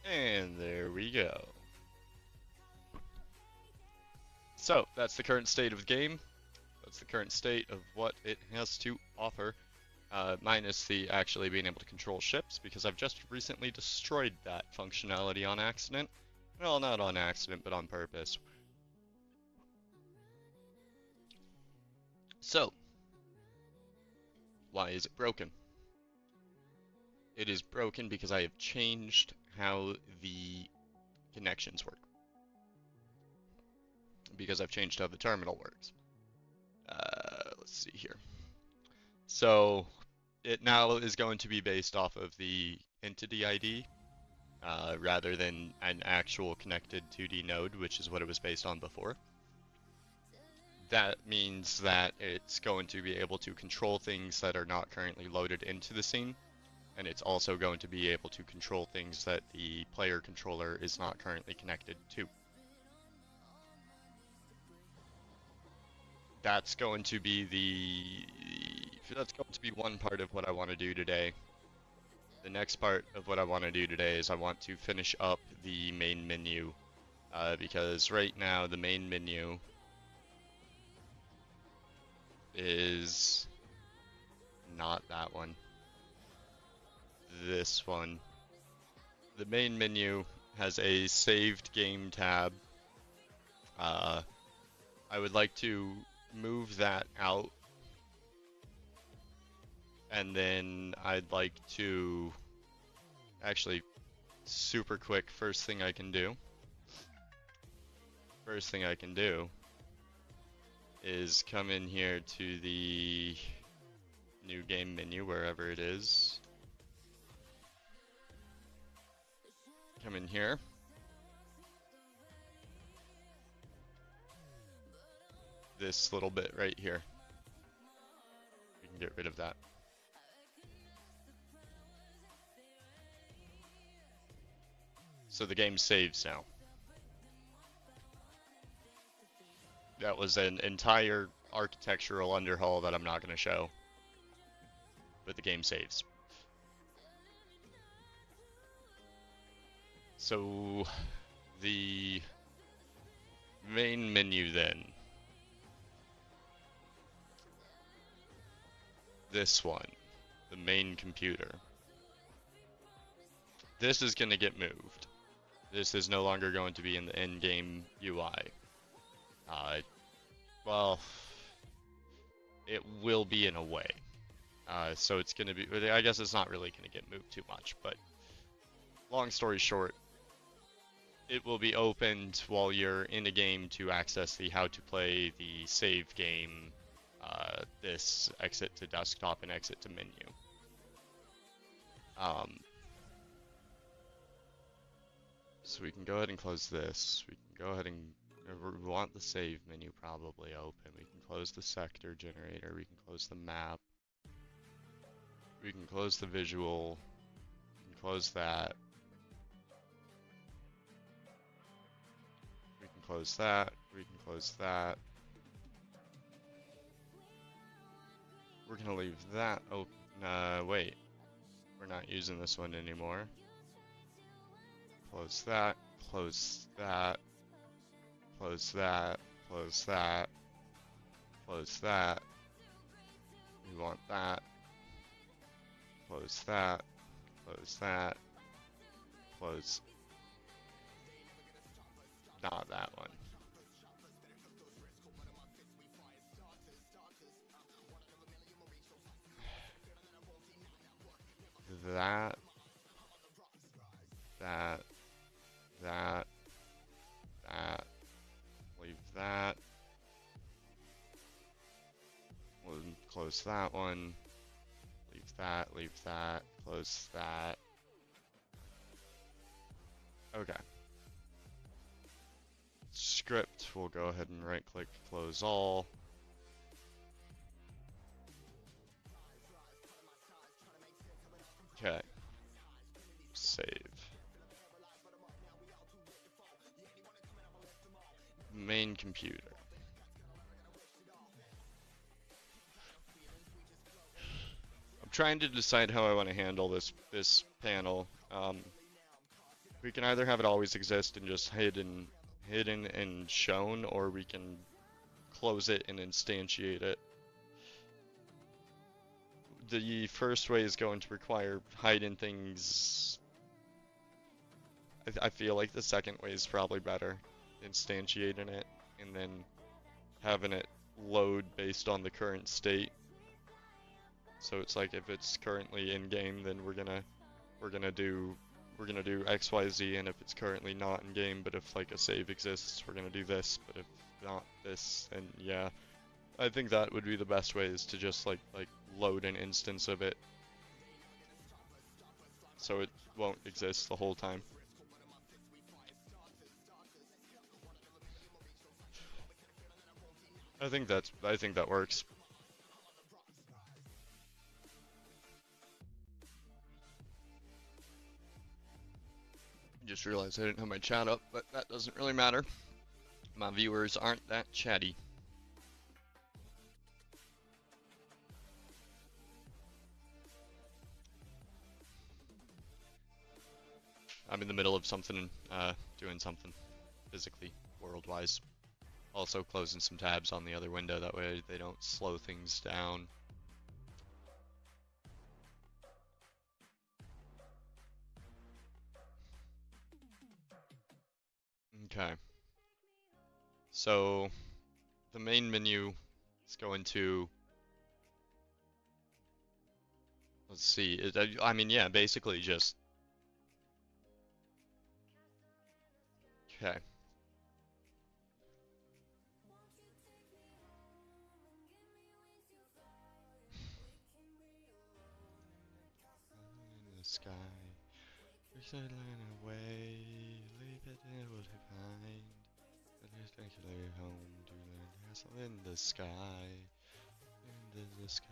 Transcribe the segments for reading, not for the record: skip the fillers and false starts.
And there we go. So, that's the current state of the game. That's the current state of what it has to offer, minus the actually being able to control ships, because I've just recently destroyed that functionality on accident. Well, not on accident, but on purpose. So, why is it broken? It is broken because I have changed how the connections work. Because I've changed how the terminal works. Let's see here. So it now is going to be based off of the entity ID rather than an actual connected 2D node, which is what it was based on before. That means that it's going to be able to control things that are not currently loaded into the scene, and it's also going to be able to control things that the player controller is not currently connected to. That's going to be one part of what I want to do today. The next part of what I want to do today is I want to finish up the main menu, because right now the main menu is not that one. This one. The main menu has a saved game tab. I would like to move that out, and then I'd like to actually super quick first thing I can do is come in here to the new game menu, wherever it is. Come in here. This little bit right here. We can get rid of that. So the game saves now. That was an entire architectural underhaul that I'm not going to show. But the game saves. So the main menu then. This one. The main computer. This is going to get moved. This is no longer going to be in the in-game UI. Well, it will be in a way. So it's going to be, I guess it's not really going to get moved too much, but long story short, it will be opened while you're in a game to access the how to play the save game, this exit to desktop and exit to menu. So we can go ahead and close this. We can go ahead and we want the save menu probably open. We can close the sector generator. We can close the map. We can close the visual. We can close that. We can close that. We can close that. We're gonna leave that open. Wait. We're not using this one anymore. Close that. Close that. Close that. Close that. Close that. We want that. Close that. Close that. Close. Not that one. That. That. That. That. Leave that. We'll close that one. Leave that. Leave that. Close that. Okay. Script, we'll go ahead and right click, close all. Okay. Save. Main computer. I'm trying to decide how I want to handle this panel. We can either have it always exist and just hidden and shown, or we can close it and instantiate it. The first way is going to require hiding things. I feel like the second way is probably better. Instantiating it and then having it load based on the current state. So it's like if it's currently in game, then we're gonna do XYZ, and if it's currently not in game, but if like a save exists, we're gonna do this, but if not this, then yeah. I think that would be the best way, is to just like load an instance of it so it won't exist the whole time. I think that works. Just realized I didn't have my chat up, but that doesn't really matter. My viewers aren't that chatty. I'm in the middle of something, doing something physically, world-wise. Also closing some tabs on the other window, that way they don't slow things down. Okay. So, the main menu is going to... Let's see, I mean, yeah, basically just... Okay. In the sky, we're sailing away, leave it able to find a spectacular home to learn castle in the sky, in the sky.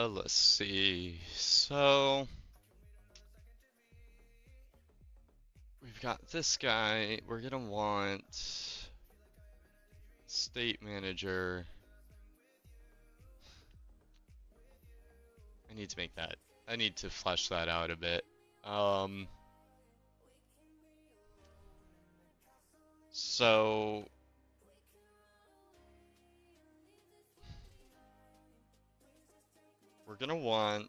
Let's see. So we've got this guy. We're gonna want state manager. I need to flesh that out a bit. So we're gonna want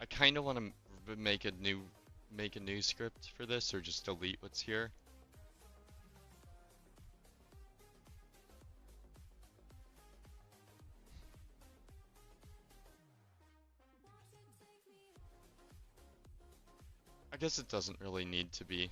I kind of want to make a new script for this, or just delete what's here. I guess it doesn't really need to be.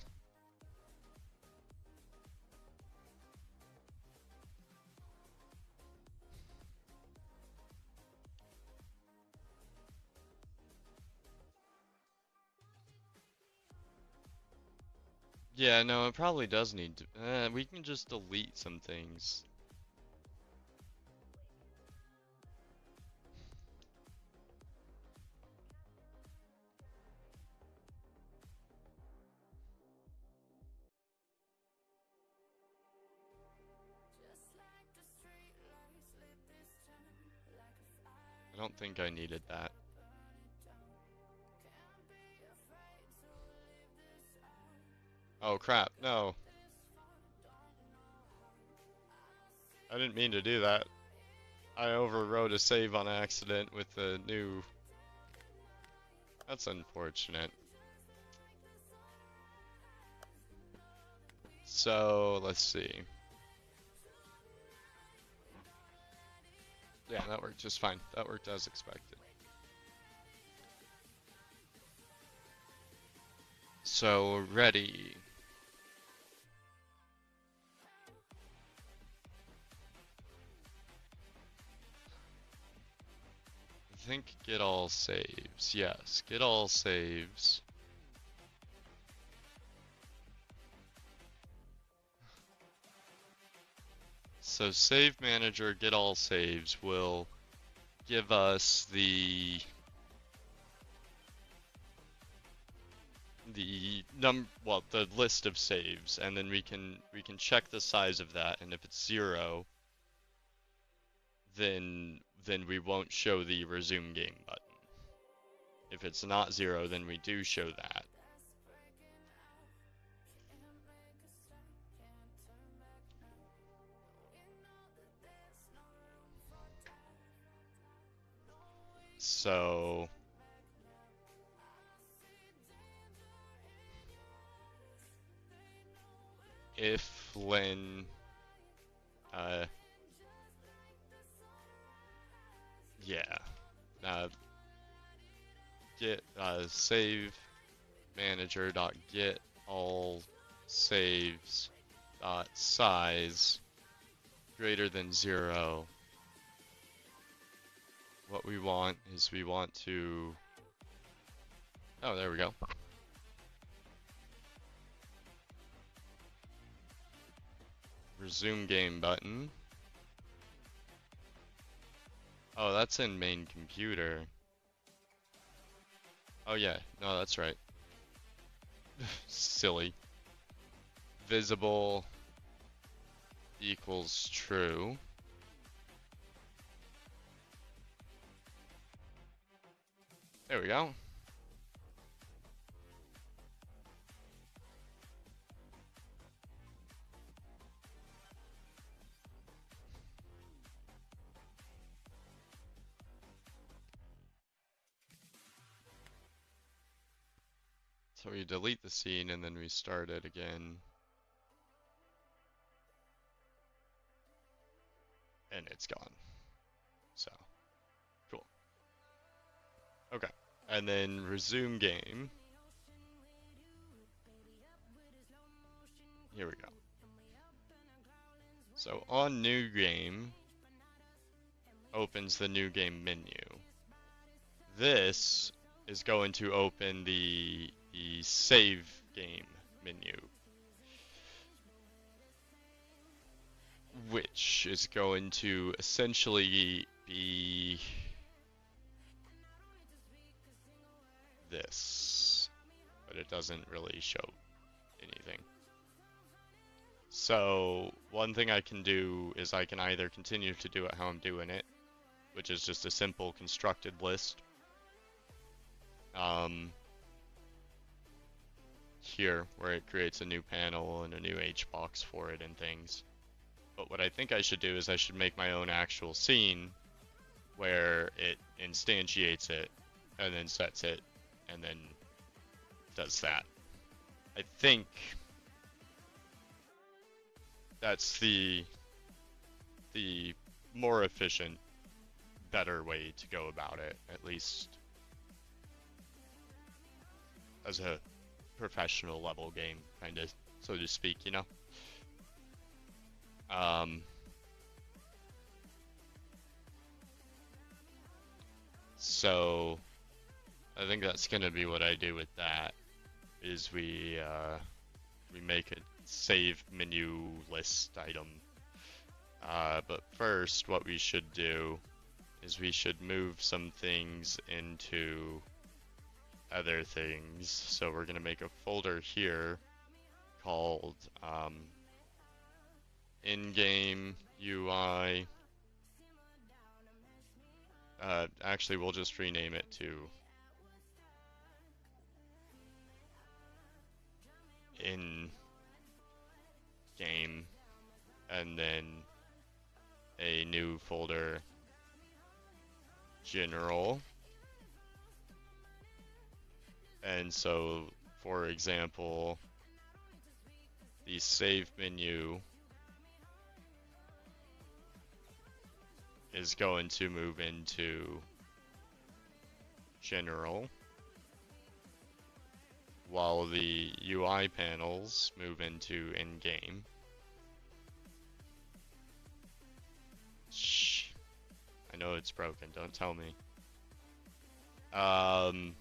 Yeah, no, it probably does need to. We can just delete some things. I don't think I needed that. Oh crap, no. I didn't mean to do that. I overwrote a save on accident with the new... That's unfortunate. So, let's see. Yeah, that worked just fine. That worked as expected. So, ready. think get all saves. Yes, get all saves. So save manager get all saves will give us the the list of saves, and then we can check the size of that, and if it's 0, then we won't show the resume game button. If it's not 0, then we do show that. So if len yeah, get save manager dot get all saves dot size greater than 0. What we want is we want to, oh, there we go. Resume game button. Oh, that's in main computer. Oh yeah, no, that's right. Silly. Visible equals true. There we go. So we delete the scene and then we start it again. And it's gone. So, cool. Okay. And then resume game. Here we go. So on new game, opens the new game menu. This is going to open the save game menu, which is going to essentially be this, but it doesn't really show anything. So one thing I can do is I can either continue to do it how I'm doing it, which is just a simple constructed list. Here, where it creates a new panel and a new HBox for it and things. But what I think I should do is I should make my own actual scene where it instantiates it and then sets it and then does that. I think that's the more efficient, better way to go about it, at least as a professional level game, kind of, so to speak, you know? So I think that's gonna be what I do with that, is we make a save menu list item. But first, what we should do is we should move some things into other things. So we're gonna make a folder here called in-game UI. Actually, we'll just rename it to in-game, and then a new folder, general. And so, for example, the save menu is going to move into general, while the UI panels move into in-game. Shh. I know it's broken, don't tell me. Um,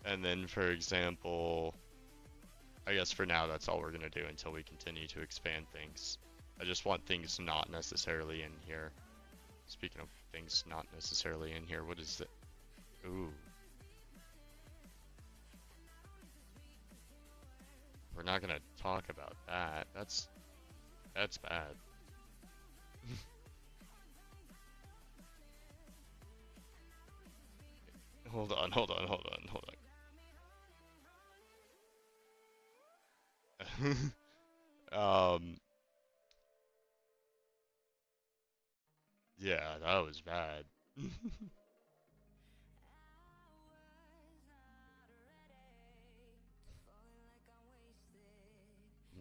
and then for example, I guess for now that's all we're gonna do until we continue to expand things. I just want things not necessarily in here. Speaking of things not necessarily in here, what is it? Ooh. We're not gonna talk about that. That's bad. Hold on, hold on, hold on, hold on. Yeah, that was bad.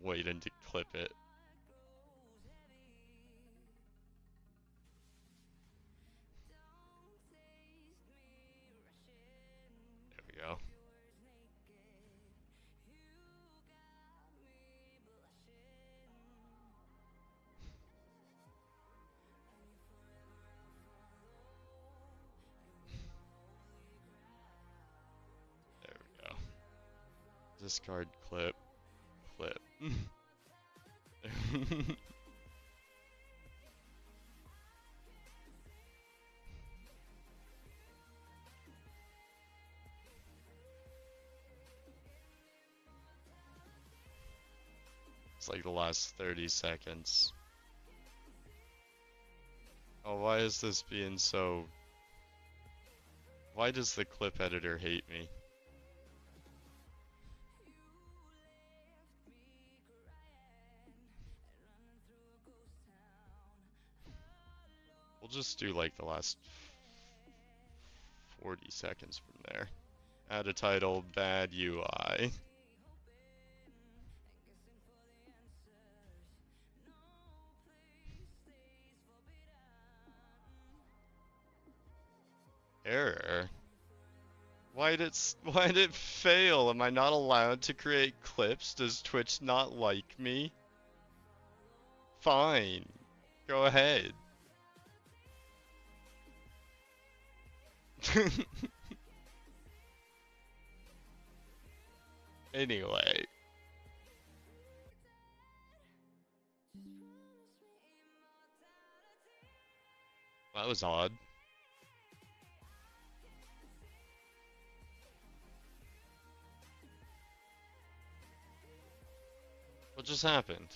Waiting to clip it. There we go. There we go. Discard clip, clip. It's like the last 30 seconds. Oh, why is this being so... Why does the clip editor hate me? We'll just do like the last 40 seconds from there. Add a title, bad UI. Error. Why did it fail? Am I not allowed to create clips? Does Twitch not like me? Fine. Go ahead. Anyway. That was odd. What just happened?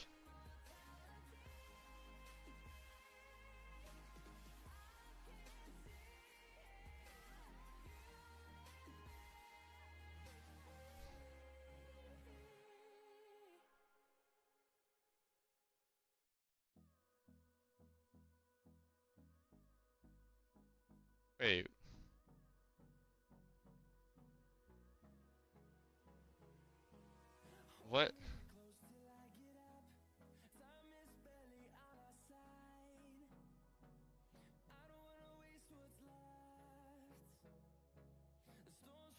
Wait. What?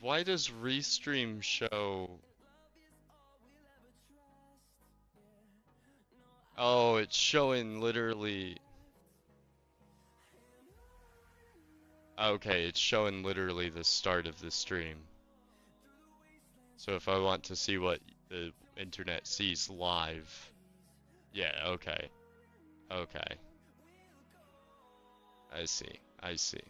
Why does Restream show... Oh, it's showing literally... Okay, it's showing literally the start of the stream. So if I want to see what the internet sees live... Yeah, okay. Okay. I see. I see.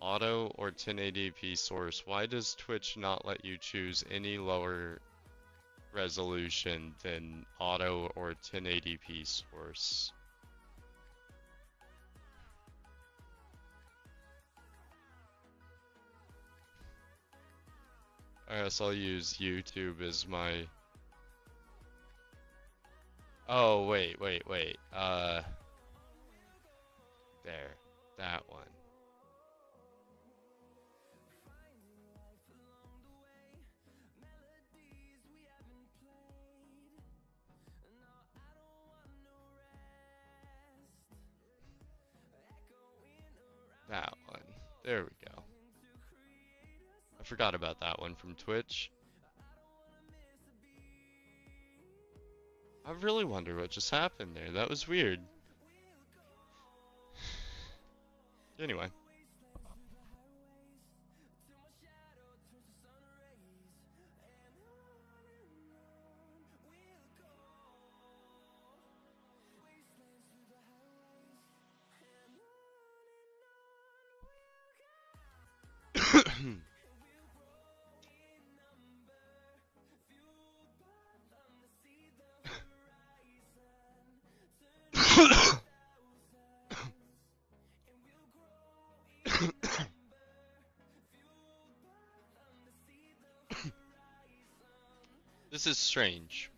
Auto or 1080p source. Why does Twitch not let you choose any lower resolution than auto or 1080p source? I guess I'll use YouTube as my... Oh, wait. There. That one. That one. There we go. I forgot about that one from Twitch. I really wonder what just happened there. That was weird. Anyway. This is strange.